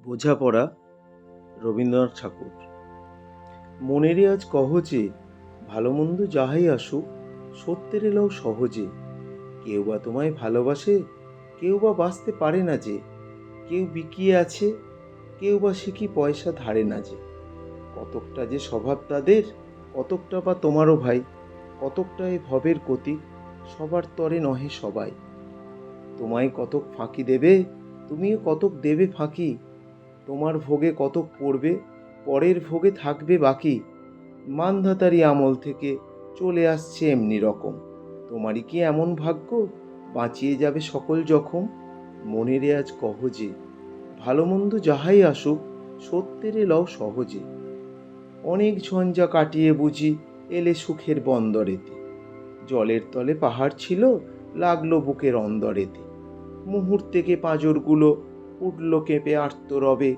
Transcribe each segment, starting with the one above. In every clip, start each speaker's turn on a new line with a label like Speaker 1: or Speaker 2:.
Speaker 1: বোঝাপড়া রবীন্দ্রনাথ ঠাকুর। মনেরে আজ কহ যে ভালো মন্দ যাহাই আসুক সত্যের এলাও সহজে। কেউ বা তোমায় ভালোবাসে, কেউ বা বাঁচতে পারে না যে। কেউ বিকিয়ে আছে, কেউ বা সে কি পয়সা ধারে না যে। কতকটা যে স্বভাব তাদের, কতকটা বা তোমারও ভাই। কতকটা এ ভবের গতি, সবার তরে নহে সবাই। তোমায় কতক ফাঁকি দেবে, তুমিও কতক দেবে ফাঁকি। তোমার ভোগে কতক পড়বে, পরের ভোগে থাকবে বাকি। মানধাতারি আমল থেকে চলে আসছে এমনি রকম। তোমারই কি এমন ভাগ্য, বাঁচিয়ে যাবে সকল জখম? মনেরে আজ কহ যে ভালো মন্দ যাহাই আসুক সত্যের এলাও সহজে। অনেক ঝঞ্ঝা কাটিয়ে বুঝি এলে সুখের বন্দরেতে। জলের তলে পাহাড় ছিল, লাগলো বুকের অন্দরেতে। মুহূর্তেকে পাঁজরগুলো উঠল কেঁপে আর্তরবে।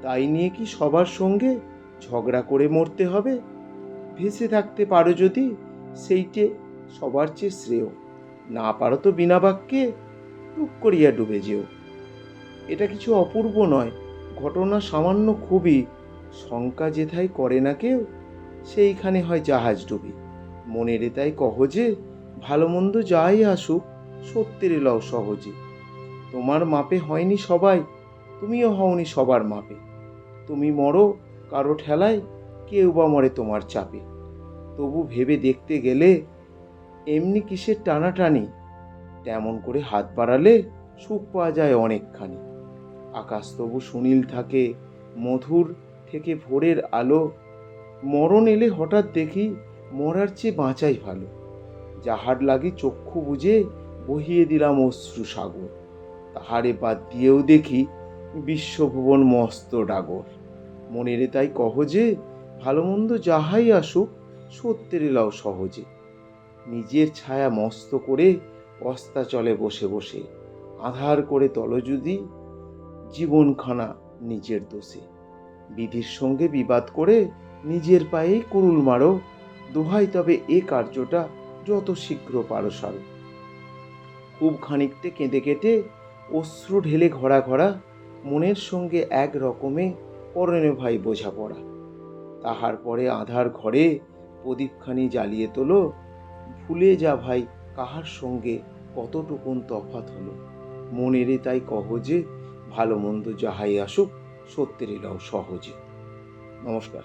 Speaker 1: তাই নিয়ে কি সবার সঙ্গে ঝগড়া করে মরতে হবে? ভেসে থাকতে পারো যদি, সেইটে সবার চেয়ে শ্রেয়। না পারো তো বিনা বাক্যে টুক করিয়া ডুবে যেও। এটা কিছু অপূর্ব নয়, ঘটনা সামান্য খুবই। শঙ্কা যেথায় করে না কেউ, সেইখানে হয় জাহাজ ডুবি। মনেরে তাই কহ যে ভালো মন্দ যাই আসুক সত্যের এলাও সহজে। তোমার মাপে হয়নি সবাই, তুমিও হওনি সবার মাপে। তুমি মরো কারো ঠেলায়, কেউ বা মরে তোমার চাপে। তবু ভেবে দেখতে গেলে এমনি কিসের টানাটানি। তেমন করে হাত বাড়ালে সুখ পাওয়া যায় অনেকখানি। আকাশ তবু সুনীল থাকে, মধুর থেকে ভোরের আলো। মরণ এলে হঠাৎ দেখি মরার চেয়ে বাঁচাই ভালো। যাহার লাগি চক্ষু বুজে বহিয়ে দিলাম অশ্রু সাগর। তাহারে বাদ দিয়েও দেখি বিশ্বভুবন মস্ত ডাগর। মনেরে তাই কহ যে ভালো মন্দ যাহাই আসুক সত্যের এলাও সহজে। নিজের ছায়া মস্ত করে অস্তা চলে বসে বসে। আধার করে তল যদি জীবনখানা নিজের দোষে। বিধির সঙ্গে বিবাদ করে নিজের পায়েই কুড়ুল মারো। দোহাই তবে এ কার্যটা যত শীঘ্র পারো সারো। খুব খানিকতে কেঁদে কেটে অশ্রু ঢেলে ঘরা ঘরা মনের সঙ্গে এক রকমে পরনে ভাই বোঝাপড়া। তাহার পরে আধার ঘরে প্রদীপখানি জ্বালিয়ে তোলো। ভুলে যা ভাই কাহার সঙ্গে কতটুকুন তফাৎ হলো। মনেরে তাই কহ যে ভালো মন্দ যাহাই আসুক সত্যের এলাও সহজে। নমস্কার।